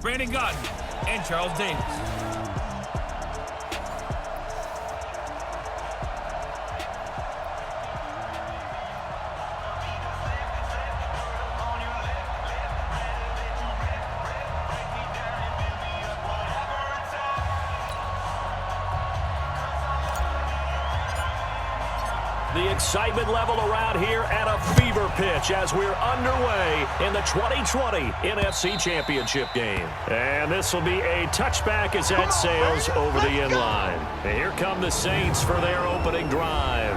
Brandon Gordon, and Charles Davis. The excitement level around here at a fever pitch as we're underway in the 2020 NFC Championship game. And this will be a touchback as that sails over the inline. And here come the Saints for their opening drive.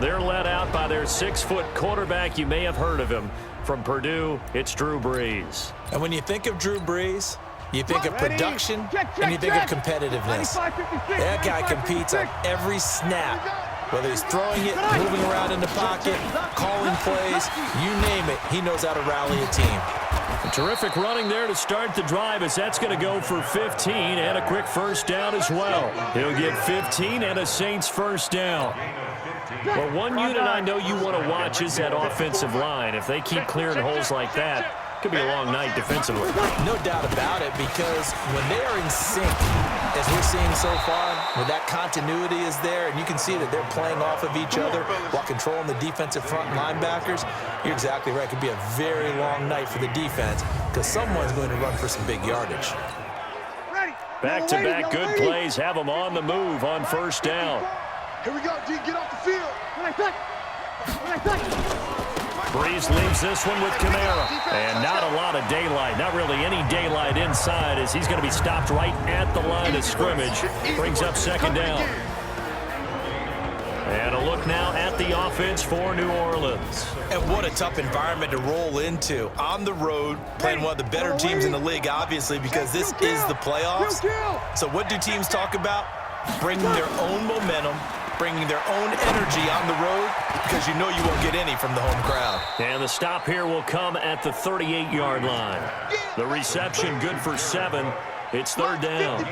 They're led out by their 6-foot quarterback. You may have heard of him. From Purdue, it's Drew Brees. And when you think of Drew Brees, you think of production and you think of competitiveness. That guy competes on every snap. Whether he's throwing it, moving around in the pocket, calling plays, you name it, he knows how to rally a team. A terrific running there to start the drive as that's going to go for 15 and a quick first down as well. He'll get 15 and a Saints first down. Well, one unit I know you want to watch is that offensive line. If they keep clearing holes like that, it could be a long night defensively. No doubt about it, because when they are in sync, as we're seeing so far, when that continuity is there, and you can see that they're playing off of each other while controlling the defensive front linebackers, you're exactly right. It could be a very long night for the defense because someone's going to run for some big yardage. Back-to-back good plays have them on the move on first down. Here we go, D. Get off the field. Brees leaves this one with Kamara. And not a lot of daylight, not really any daylight inside as he's going to be stopped right at the line of scrimmage. Brings up second down. And a look now at the offense for New Orleans. And what a tough environment to roll into. On the road, playing one of the better teams in the league, obviously, because this is the playoffs. So what do teams talk about? Bringing their own momentum, bringing their own energy on the road, because you know you won't get any from the home crowd. And the stop here will come at the 38-yard line. The reception good for 7. It's third down.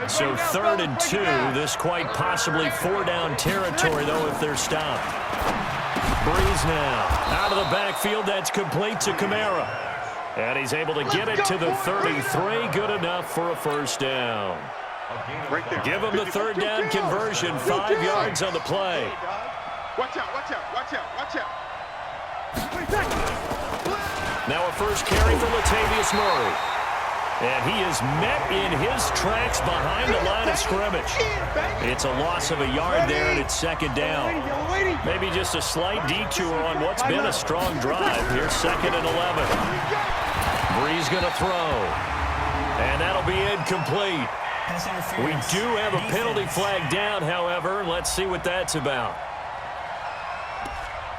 So 3rd and 2. This quite possibly 4-down territory, though, if they're stopped. Brees now out of the backfield. That's complete to Kamara. And he's able to get it to the 33. Good enough for a first down. Give him the 3rd down conversion. 5 yards on the play. Watch out, watch out, watch out, watch out. Now a first carry for Latavius Murray. And he is met in his tracks behind the line of scrimmage. It's a loss of a yard there, and it's second down. Maybe just a slight detour on what's been a strong drive. Here's 2nd and 11. Brees going to throw. And that'll be incomplete. We do have a penalty flag down, however. Let's see what that's about.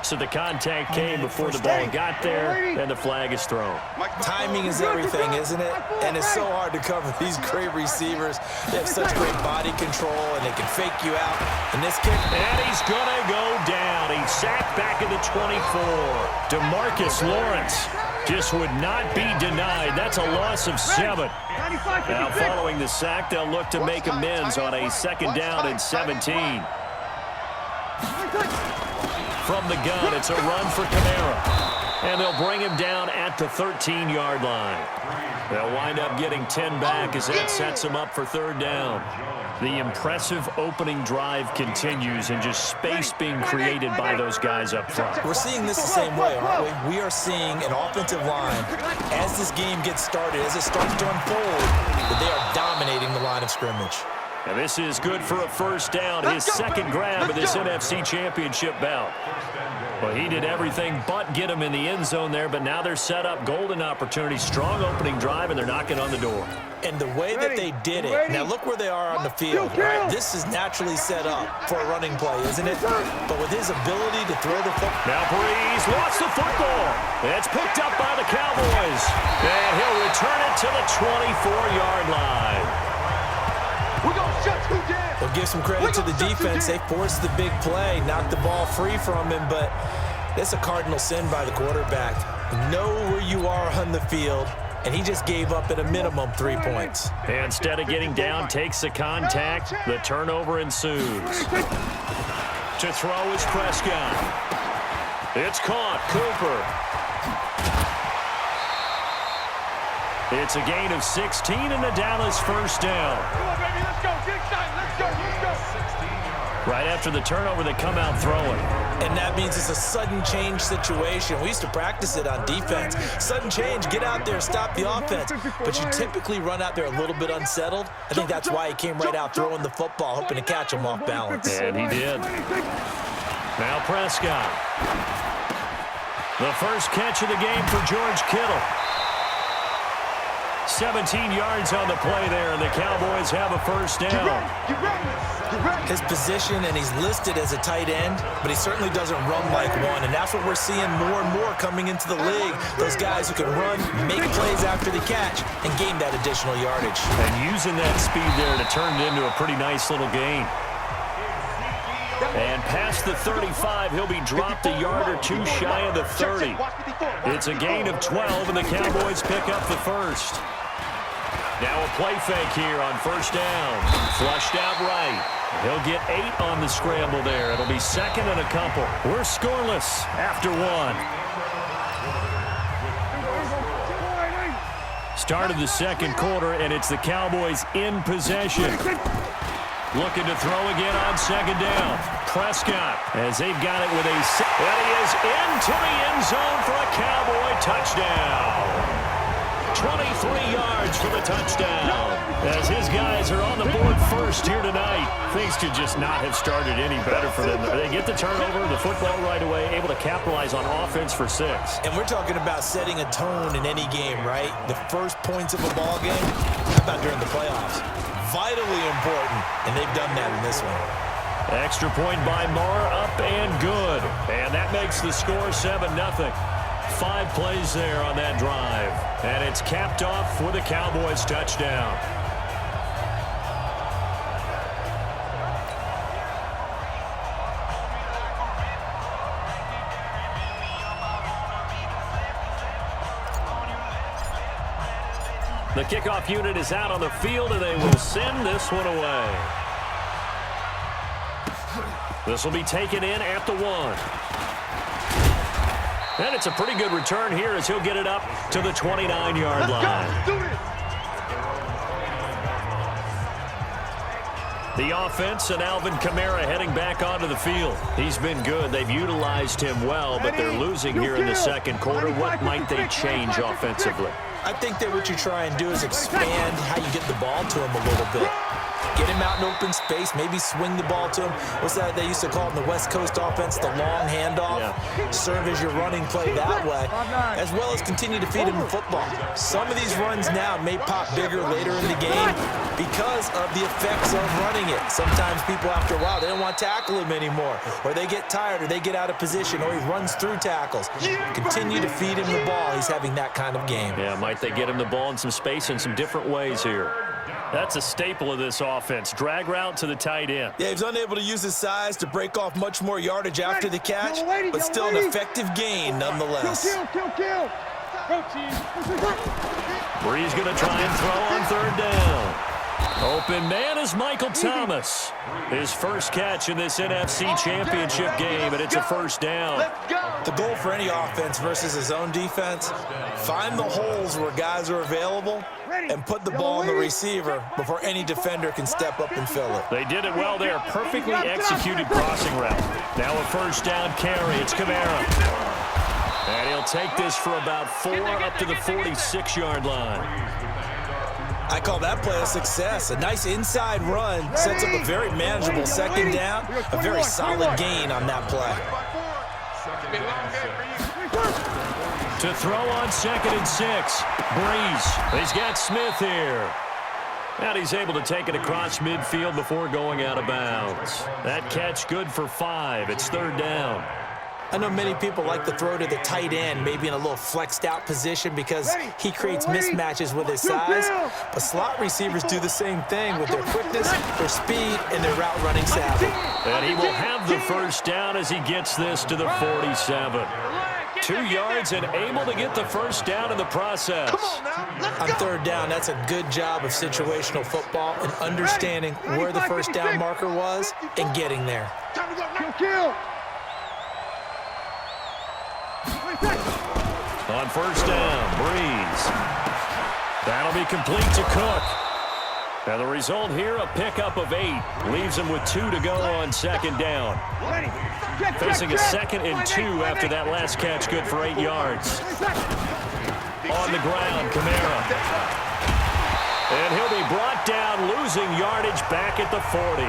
So the contact came before the ball got there, and the flag is thrown. Timing is everything, isn't it? And it's so hard to cover these great receivers. They have such great body control, and they can fake you out. And this kick. And he's going to go down. He's sacked back at the 24. DeMarcus Lawrence just would not be denied. That's a loss of 7. Now following the sack, they'll look to make amends on a 2nd down and 17. From the gun, it's a run for Kamara. And they'll bring him down at the 13-yard line. They'll wind up getting 10 back as that sets them up for 3rd down. The impressive opening drive continues and just space being created by those guys up front. We're seeing this the same way, aren't we? We are seeing an offensive line, as this game gets started, as it starts to unfold, that they are dominating the line of scrimmage. And this is good for a first down, his 2nd grab of this NFC Championship bout. Well, he did everything but get him in the end zone there, but now they're set up. Golden opportunity, strong opening drive, and they're knocking on the door. And the way that they did it, now look where they are on the field, right? This is naturally set up for a running play, isn't it? But with his ability to throw the football. Now Brees lost the football. It's picked up by the Cowboys. And he'll return it to the 24-yard line. We'll give some credit to the defense. They forced the big play, knocked the ball free from him, but it's a cardinal sin by the quarterback. Know where you are on the field, and he just gave up at a minimum 3 points. And instead of getting down, takes the contact. The turnover ensues. To throw is Prescott. It's caught. Cooper. It's a gain of 16 and the Dallas first down. Come on, baby, let's go. Get excited. Let's go. Right after the turnover, they come out throwing. And that means it's a sudden change situation. We used to practice it on defense. Sudden change, get out there, stop the offense. But you typically run out there a little bit unsettled. I think that's why he came right out throwing the football, hoping to catch him off balance. And he did. Now Prescott. The first catch of the game for George Kittle. 17 yards on the play there, and the Cowboys have a first down. His position, and he's listed as a tight end, but he certainly doesn't run like one, and that's what we're seeing more and more coming into the league. Those guys who can run, make plays after the catch, and gain that additional yardage. And using that speed there to turn it into a pretty nice little gain. And past the 35, he'll be dropped a yard or two shy of the 30. It's a gain of 12, and the Cowboys pick up the first. Now a play fake here on first down. Flushed out right. He'll get 8 on the scramble there. It'll be second and a couple. We're scoreless after 1. Start of the second quarter, and it's the Cowboys in possession. Looking to throw again on second down. Prescott, as they've got it with a... And he is into the end zone for a Cowboy touchdown. 23 yards for the touchdown. As his guys are on the board first here tonight. Things could just not have started any better for them. They get the turnover, the football right away, able to capitalize on offense for 6. And we're talking about setting a tone in any game, right? The first points of a ball game, how about during the playoffs? Vitally important, and they've done that in this one. Extra point by Moore, up and good. And that makes the score 7-0. 5 plays there on that drive. And it's capped off with a Cowboys touchdown. The kickoff unit is out on the field, and they will send this one away. This will be taken in at the 1. And it's a pretty good return here as he'll get it up to the 29-yard line. The offense and Alvin Kamara heading back onto the field. He's been good. They've utilized him well, but they're losing here in the second quarter. What might they change offensively? I think that what you try and do is expand how you get the ball to him a little bit. Get him out in open space, maybe swing the ball to him. What's that they used to call in the West Coast offense, the long handoff? Yeah. Serve as your running play that way, as well as continue to feed him the football. Some of these runs now may pop bigger later in the game because of the effects of running it. Sometimes people, after a while, they don't want to tackle him anymore, or they get tired, or they get out of position, or he runs through tackles. Continue to feed him the ball. He's having that kind of game. Yeah, might they get him the ball in some space in some different ways here. That's a staple of this offense. Drag route to the tight end. Yeah, he's unable to use his size to break off much more yardage after the catch, but still an effective gain nonetheless. Kill. Bree's going to try and throw on third down. Open man is Michael Thomas. His first catch in this NFC Championship game, and it's a first down. The goal for any offense versus his own defense, find the holes where guys are available and put the ball on the receiver before any defender can step up and fill it. They did it well there. Perfectly executed crossing route. Now a first down carry. It's Kamara. And he'll take this for about 4 up to the 46-yard line. I call that play a success. A nice inside run sets up a very manageable second down, a very solid gain on that play. To throw on 2nd and 6. Breeze. He's got Smith here. And he's able to take it across midfield before going out of bounds. That catch good for 5. It's third down. I know many people like to throw to the tight end, maybe in a little flexed out position because he creates mismatches with his size. But slot receivers do the same thing with their quickness, their speed, and their route running savvy. And he will have the first down as he gets this to the 47. 2 yards and able to get the first down in the process. On third down, that's a good job of situational football and understanding where the first down marker was and getting there. Kill. On first down, Breeze. That'll be complete to Cook. And the result here, a pickup of 8. Leaves him with 2 to go on second down. Facing a 2nd and 2 after that last catch, good for 8 yards. On the ground, Kamara. And he'll be brought down, losing yardage back at the 40.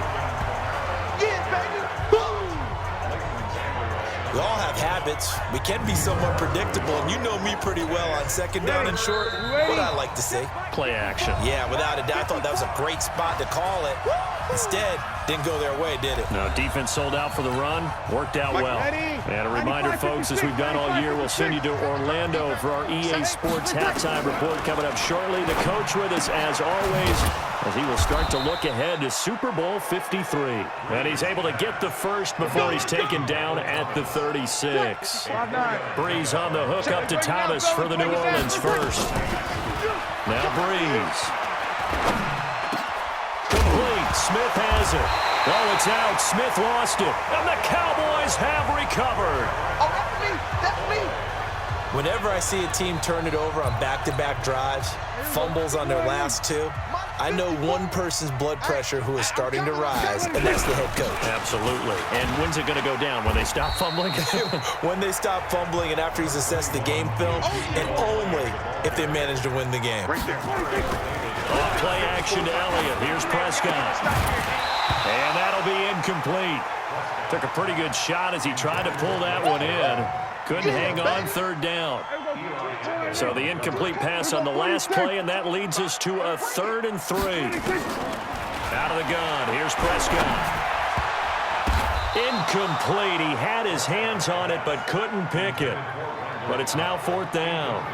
We all have habits. We can be somewhat predictable, and you know me pretty well on second down and short. What I like to say. Play action. Yeah, without a doubt. I thought that was a great spot to call it. Instead, didn't go their way, did it? No, defense sold out for the run. Worked out well. And a reminder, folks, as we've done all year, we'll send you to Orlando for our EA Sports halftime report coming up shortly. The coach with us, as always, as he will start to look ahead to Super Bowl 53. And he's able to get the first before he's taken down at the 36. Breeze on the hook up to Thomas for the New Orleans first. Now Breeze. Complete. Smith has it. Oh, it's out. Smith lost it. And the Cowboys have recovered. Oh, that's me. That's me. Whenever I see a team turn it over on back-to-back drives, fumbles on their last 2, I know one person's blood pressure who is starting to rise, and that's the head coach. Absolutely. And when's it going to go down? When they stop fumbling? When they stop fumbling and after he's assessed the game film, and only if they manage to win the game. Play action to Elliott. Here's Prescott. And that'll be incomplete. Took a pretty good shot as he tried to pull that one in. Couldn't hang on third down. So the incomplete pass on the last play, and that leads us to a 3rd and 3. Out of the gun. Here's Prescott. Incomplete. He had his hands on it but couldn't pick it. But it's now 4th down.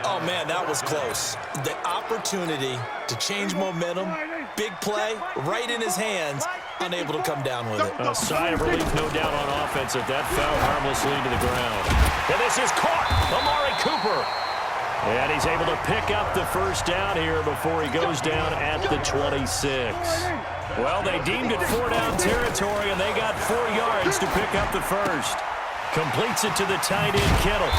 Oh, man, that was close. The opportunity to change momentum, big play, right in his hands, unable to come down with it. A sigh of relief, no doubt, on offense if that fell harmlessly to the ground. And this is caught. Amari Cooper. And he's able to pick up the first down here before he goes down at the 26. Well, they deemed it 4-down territory, and they got 4 yards to pick up the first. Completes it to the tight end, Kittle.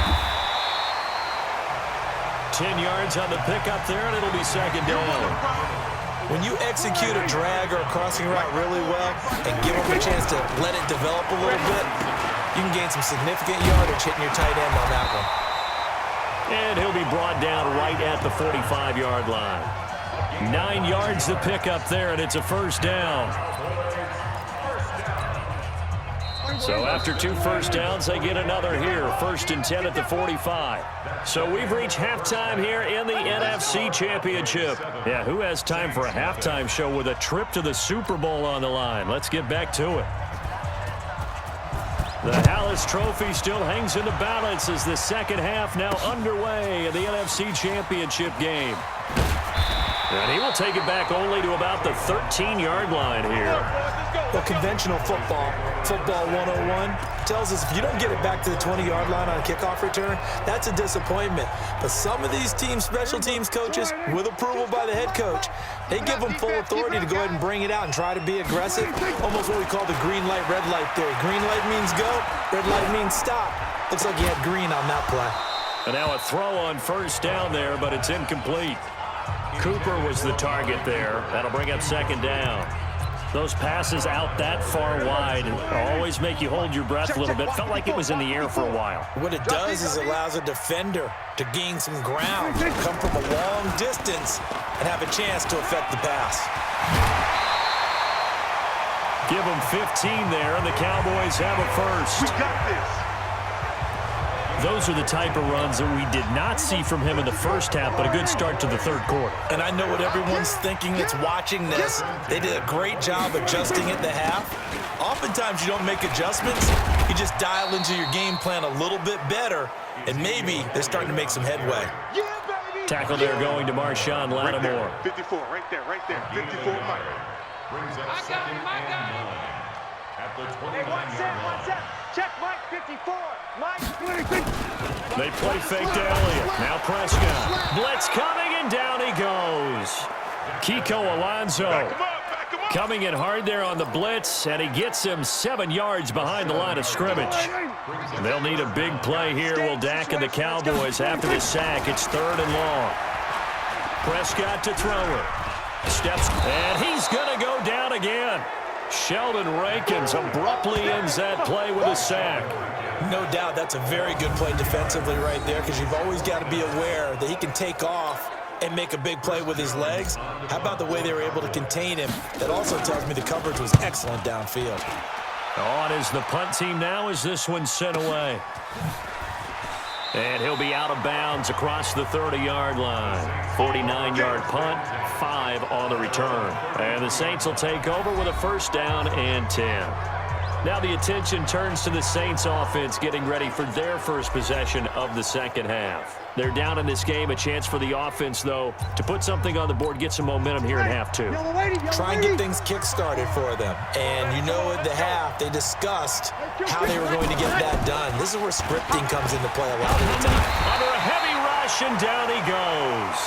10 yards on the pickup there, and it'll be 2nd down. When you execute a drag or a crossing route really well and give them a chance to let it develop a little bit, you can gain some significant yardage hitting your tight end on that one. And he'll be brought down right at the 45-yard line. 9 yards to pick up there, and it's a 1st down. So after 2 first downs, they get another here. 1st and 10 at the 45. So we've reached halftime here in the NFC Championship. Yeah, who has time for a halftime show with a trip to the Super Bowl on the line? Let's get back to it. The Hallis Trophy still hangs in the balance as the second half now underway in the NFC Championship game. And he will take it back only to about the 13-yard line here. Well, conventional football 101, tells us if you don't get it back to the 20-yard line on a kickoff return, that's a disappointment. But some of these teams, special teams coaches, with approval by the head coach, they give them full authority to go ahead and bring it out and try to be aggressive. Almost what we call the green light, red light theory. Green light means go, red light means stop. Looks like he had green on that play. And now a throw on 1st down there, but it's incomplete. Cooper was the target there. That'll bring up 2nd down. Those passes out that far wide always make you hold your breath a little bit. Felt like it was in the air for a while. What it does is it allows a defender to gain some ground, come from a long distance, and have a chance to affect the pass. Give them 15 there, and the Cowboys have a first. We got this. Those are the type of runs that we did not see from him in the first half, but a good start to the 3rd quarter. And I know what everyone's thinking that's watching this. They did a great job adjusting at the half. Oftentimes you don't make adjustments. You just dial into your game plan a little bit better, and maybe they're starting to make some headway. Yeah, baby. Tackle there going to Marshawn Lattimore. 54, right there. 54, Mike. I got him. Hey, one set. Check Mike 54. Mike 26. They play fake to Elliott. Now Prescott. Blitz coming, and down he goes. Kiko Alonso Coming in hard there on the blitz, and he gets him 7 yards behind the line of scrimmage. They'll need a big play here, will Dak and the Cowboys after the sack. It's 3rd and long. Prescott to throw it. Steps, and he's going to go down again. Sheldon Rankins abruptly ends that play with a sack. No doubt that's a very good play defensively right there, because you've always got to be aware that he can take off and make a big play with his legs. How about the way they were able to contain him? That also tells me the coverage was excellent downfield. On is the punt team now as this one's sent away. And he'll be out of bounds across the 30-yard line. 49-yard punt, 5 on the return. And the Saints will take over with a 1st down and 10. Now the attention turns to the Saints offense getting ready for their first possession of the second half. They're down in this game. A chance for the offense, though, to put something on the board, get some momentum here in half 2. Try and get things kick-started for them. And you know at the half, they discussed how they were going to get that done. This is where scripting comes into play a lot of the time. Under a heavy rush, and down he goes.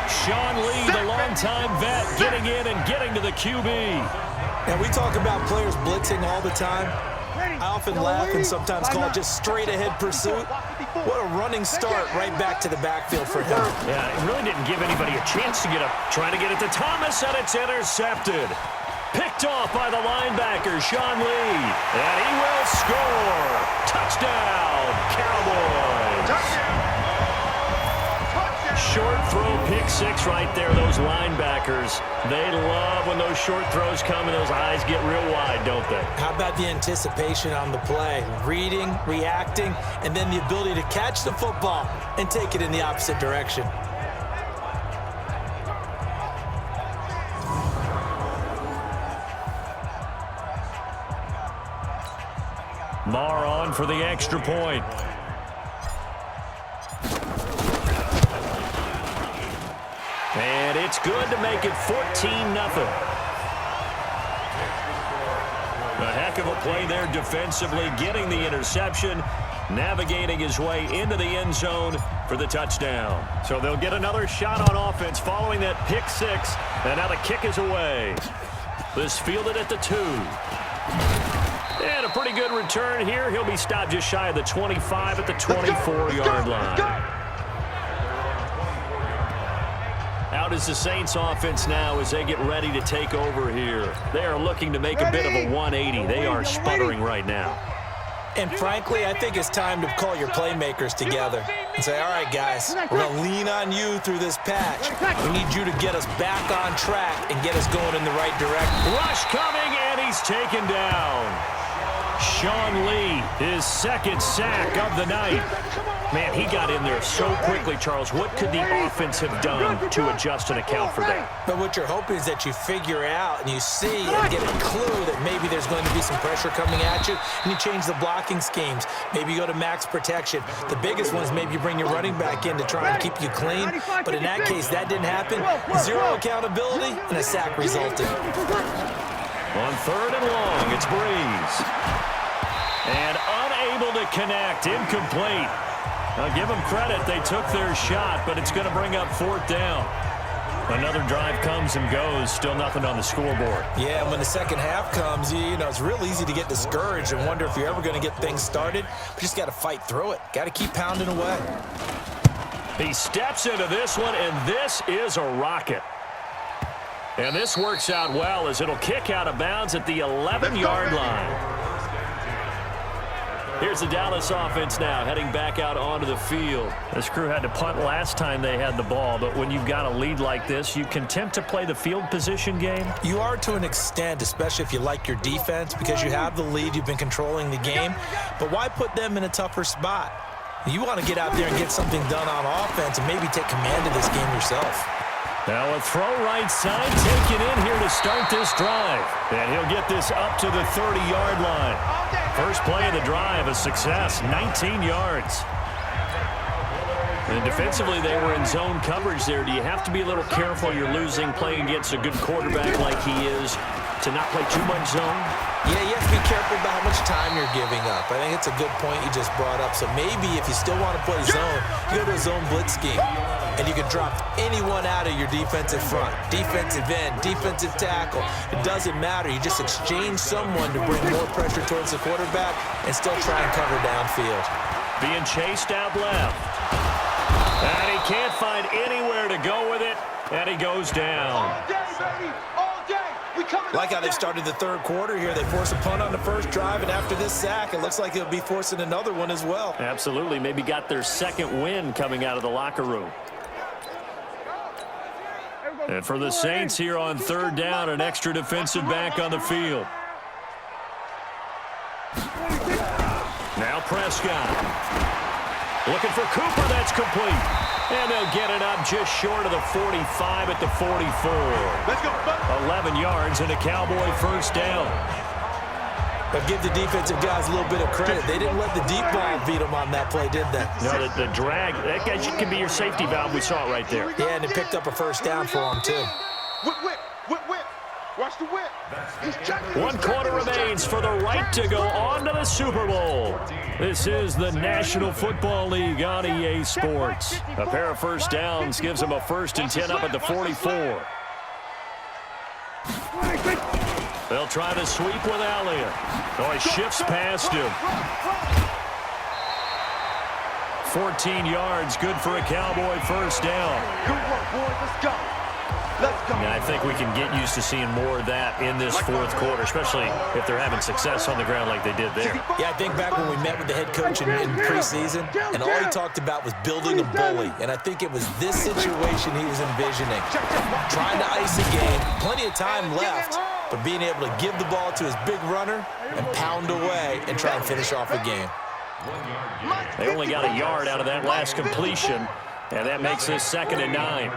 Sean Lee, the longtime vet, getting in and getting to the QB. Now, we talk about players blitzing all the time. I often laugh and sometimes call it just straight-ahead pursuit. What a running start right back to the backfield for him. Yeah, it really didn't give anybody a chance to get up. Trying to get it to Thomas, and it's intercepted. Picked off by the linebacker, Sean Lee. And he will score. Touchdown, Cowboys. Short throw, pick 6 right there. Those linebackers, they love when those short throws come and those eyes get real wide, don't they? How about the anticipation on the play? Reading, reacting, and then the ability to catch the football and take it in the opposite direction. Marr on for the extra point. And it's good to make it 14-0. A heck of a play there defensively, getting the interception, navigating his way into the end zone for the touchdown. So they'll get another shot on offense following that pick 6, and now the kick is away. This fielded at the 2. And a pretty good return here. He'll be stopped just shy of the 25 at the 24-yard line. Out is the Saints offense now as they get ready to take over here. They are looking to make a bit of a 180. They are sputtering right now. And frankly, I think it's time to call your playmakers together and say, all right, guys, we're going to lean on you through this patch. We need you to get us back on track and get us going in the right direction. Rush coming, and he's taken down. Sean Lee, his 2nd sack of the night. Man, he got in there so quickly, Charles. What could the offense have done to adjust and account for that? But what you're hoping is that you figure out and you see and get a clue that maybe there's going to be some pressure coming at you, and you change the blocking schemes. Maybe you go to max protection. The biggest one is maybe you bring your running back in to try and keep you clean. But in that case, that didn't happen. 0 accountability, and a sack resulted. On 3rd and long, it's Breeze. And unable to connect, incomplete. I'll give them credit. They took their shot, but it's going to bring up 4th down. Another drive comes and goes. Still nothing on the scoreboard. Yeah, and when the second half comes, you know, it's real easy to get discouraged and wonder if you're ever going to get things started. But just got to fight through it. Got to keep pounding away. He steps into this one, and this is a rocket. And this works out well as it'll kick out of bounds at the 11-yard line. Here's the Dallas offense now, heading back out onto the field. This crew had to punt last time they had the ball, but when you've got a lead like this, you content to play the field position game? You are to an extent, especially if you like your defense, because you have the lead, you've been controlling the game. But why put them in a tougher spot? You want to get out there and get something done on offense and maybe take command of this game yourself. Now a throw right side taken in here to start this drive. And he'll get this up to the 30-yard line. First play of the drive, a success, 19 yards. And defensively, they were in zone coverage there. Do you have to be a little careful? You're losing, playing against a good quarterback like he is, to not play too much zone? Yeah, you have to be careful about how much time you're giving up. I think it's a good point you just brought up. So maybe if you still want to play zone, you go to a zone blitz scheme. and you can drop anyone out of your defensive front. Defensive end, defensive tackle. It doesn't matter. You just exchange someone to bring more pressure towards the quarterback and still try and cover downfield. Being chased out left. And he can't find anywhere to go with it, and he goes down. All day, baby. All day. We coming Like how all they day. started the third quarter here. They force a punt on the first drive, and after this sack, it looks like they'll be forcing another one as well. Absolutely. Maybe got their second win coming out of the locker room. And for the Saints here on third down, an extra defensive back on the field. Now Prescott. Looking for Cooper. That's complete. And they'll get it up just short of the 45 at the 44. Let's go, buddy. 11 yards and a Cowboy first down. But give the defensive guys a little bit of credit. They didn't let the deep ball beat them on that play, did they? No, the drag, that guy can be your safety valve. We saw it right there. Yeah, and it picked up a first down for them, too. Whip, whip, whip, whip. Watch the whip. He's checking. One quarter remains for the right to go on to the Super Bowl. This is the National Football League on EA Sports. A pair of first downs gives them a 1st and 10 up at the 44. They'll try to sweep with Elliott. Oh, he shifts past him. 14 yards, good for a Cowboy first down. Good work, boys. Let's go. Let's go. And I think we can get used to seeing more of that in this fourth quarter, especially if they're having success on the ground like they did there. Yeah, I think back when we met with the head coach in preseason, and all he talked about was building a bully. And I think it was this situation he was envisioning. Trying to ice a game, plenty of time left, but being able to give the ball to his big runner and pound away and try and finish off a game. They only got a yard out of that last completion, and that makes this 2nd and 9.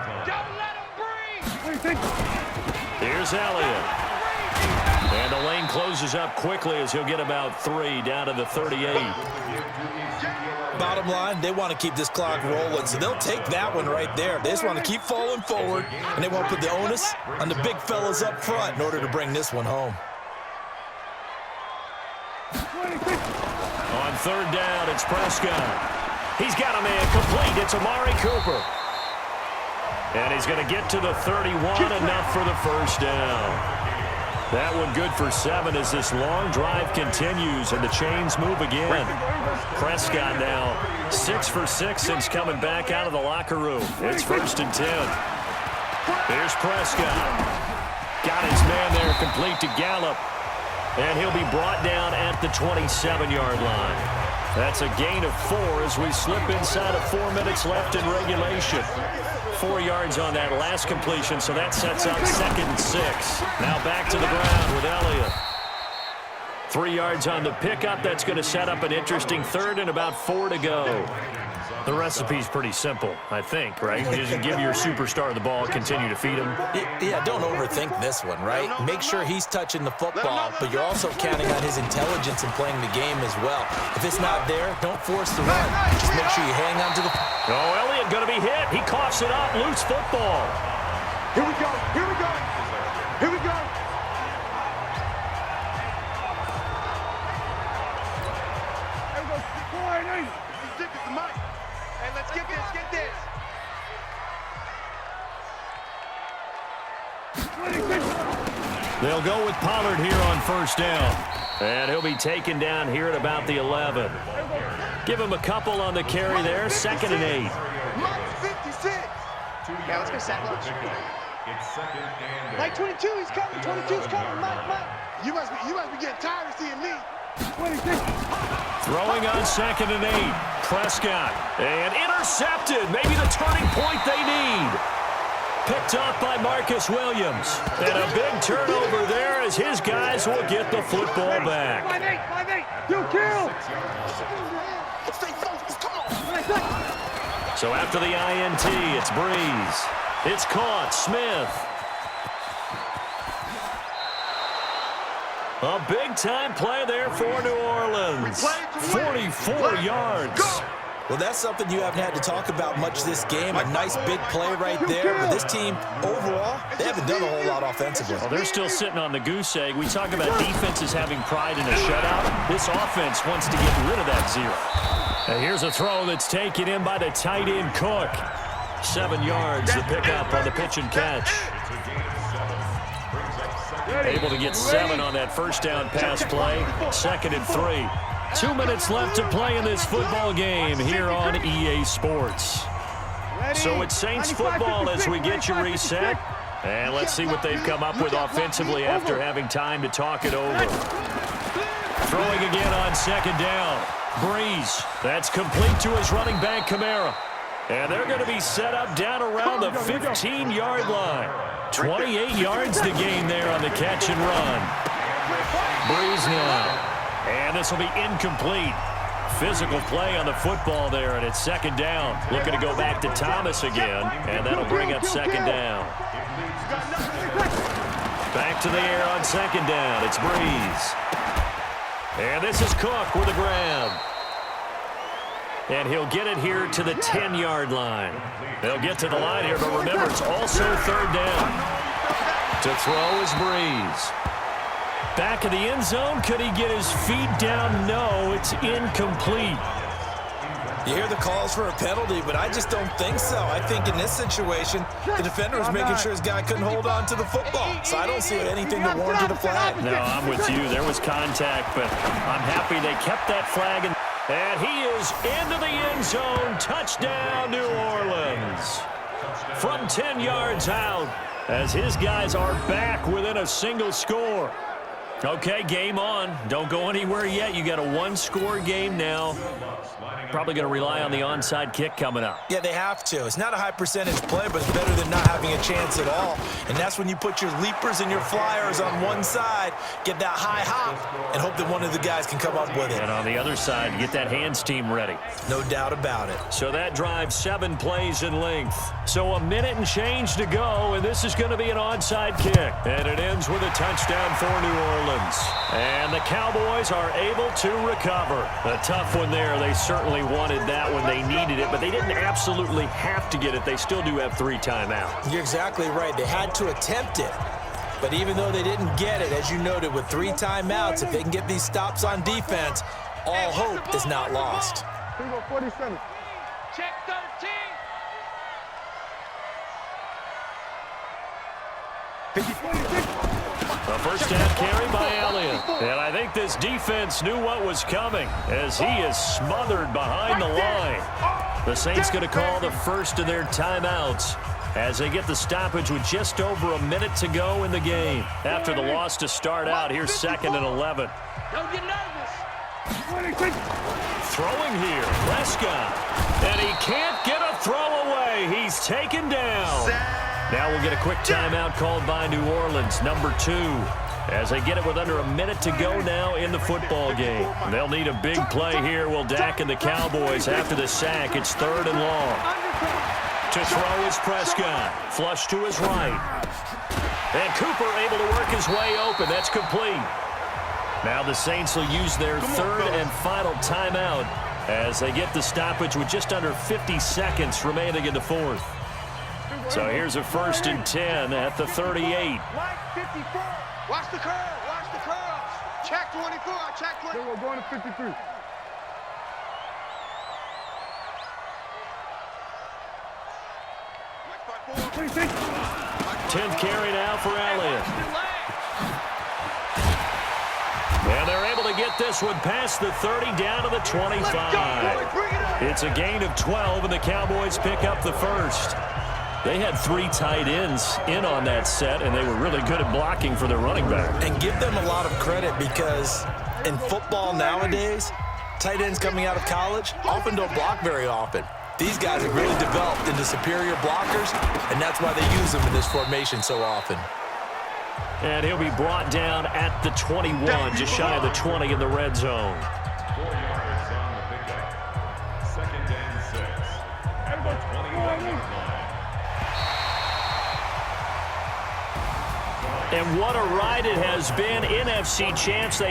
Here's Elliott. And the lane closes up quickly as he'll get about 3 down to the 38. Bottom line, they want to keep this clock rolling, so they'll take that one right there. They just want to keep falling forward, and they want to put the onus on the big fellas up front in order to bring this one home. On third down, it's Prescott. He's got a man complete. It's Amari Cooper. And he's going to get to the 31, enough for the first down. That one good for 7 as this long drive continues and the chains move again. Prescott now 6 for 6 since coming back out of the locker room. It's 1st and 10. Here's Prescott. Got his man there complete to Gallup. And he'll be brought down at the 27-yard line. That's a gain of 4 as we slip inside of 4 minutes left in regulation. 4 yards on that last completion, so that sets up 2nd and 6. Now back to the ground with Elliott. 3 yards on the pickup. That's going to set up an interesting 3rd and about 4 to go. The recipe's pretty simple, I think, right? You just give your superstar the ball, continue to feed him. Yeah, don't overthink this one, right? Make sure he's touching the football, but you're also counting on his intelligence in playing the game as well. If it's not there, don't force the run. Just make sure you hang on to the... Oh, Elliott going to be hit. He coughs it up. Loose football. Here we go. Here we go. Here we go. And let's get this, get this. They'll go with Pollard here on first down. And he'll be taken down here at about the 11. Give him a couple on the carry there. 2nd and 8. Mike's 56. Yeah, let's go sack lunch. It's 2nd and 8. Mike 22, he's coming. 22's coming. Mike. You must be getting tired of seeing me. 26. Throwing on 2nd and 8. Prescott. And intercepted. Maybe the turning point they need. Picked off by Marcus Williams. And a big turnover there as his guys will get the football back. 5-8. You kill. So after the INT, it's Breeze. It's caught. Smith. A big-time play there for New Orleans. 44 yards. Well, that's something you haven't had to talk about much this game. A nice big play right there. But this team, overall, they haven't done a whole lot offensively. Well, they're still sitting on the goose egg. We talk about defenses having pride in a shutout. This offense wants to get rid of that 0. And here's a throw that's taken in by the tight end Cook. 7 yards the pickup on the pitch and catch. Able to get 7 on that first down pass play. 2nd and 3. 2 minutes left to play in this football game here on EA Sports. So it's Saints football as we get you reset. And let's see what they've come up with offensively after having time to talk it over. Throwing again on 2nd down. Breeze. That's complete to his running back, Kamara. And they're going to be set up down around the 15-yard line. 28 yards to gain there on the catch and run. Breeze now. And this will be incomplete. Physical play on the football there, and it's 2nd down. Looking to go back to Thomas again, and that'll bring up 2nd down. Back to the air on 2nd down. It's Breeze. And this is Cook with a grab. And he'll get it here to the 10-yard line. They'll get to the line here, but remember, it's also 3rd down. To throw is Breeze. Back of the end zone. Could he get his feet down? No, it's incomplete. You hear the calls for a penalty, but I just don't think so. I think in this situation, the defender was making sure his guy couldn't hold on to the football. So I don't see anything that warranted a flag. No, I'm with you. There was contact, but I'm happy they kept that flag. And he is into the end zone. Touchdown, New Orleans. From 10 yards out, as his guys are back within a single score. Okay, game on. Don't go anywhere yet. You got a 1-score game now. Probably going to rely on the onside kick coming up. Yeah, they have to. It's not a high percentage play, but it's better than not having a chance at all. And that's when you put your leapers and your flyers on one side, get that high hop, and hope that one of the guys can come up with it. And on the other side, get that hands team ready. No doubt about it. So that drives 7 plays in length. So a minute and change to go, and this is going to be an onside kick. And it ends with a touchdown for New Orleans. And the Cowboys are able to recover. A tough one there. They certainly wanted that when they needed it, but they didn't absolutely have to get it. They still do have 3 timeouts. You're exactly right. They had to attempt it. But even though they didn't get it, as you noted, with 3 timeouts, if they can get these stops on defense, all hope is not lost. 47. Check 13. A first down carry by Elliott. And I think this defense knew what was coming as he is smothered behind the line. The Saints going to call the first of their timeouts as they get the stoppage with just over a minute to go in the game. After the loss to start out, here's 2nd and 11. Don't get nervous. Throwing here, Prescott. And he can't get a throw away. He's taken down. Now we'll get a quick timeout called by New Orleans, number 2. As they get it with under a minute to go now in the football game. They'll need a big play here. Will Dak and the Cowboys after the sack. It's 3rd and long. To throw is Prescott. Flush to his right. And Cooper able to work his way open. That's complete. Now the Saints will use their 3rd and final timeout as they get the stoppage with just under 50 seconds remaining in the 4th. So here's a 1st and 10 at the 38. Watch the curve. Watch the curve. Check 24. Check 24. We're going to 53. Tenth carry now for Elliott. And they're able to get this one past the 30 down to the 25. It's a gain of 12, and the Cowboys pick up the first. They had 3 tight ends in on that set, and they were really good at blocking for their running back. And give them a lot of credit because in football nowadays, tight ends coming out of college often don't block very often. These guys have really developed into superior blockers, and that's why they use them in this formation so often. And he'll be brought down at the 21, just shy of the 20 in the red zone. 4 yards on the pickup. 2nd and 6. At the 21-yard line. And what a ride it has been. NFC champs.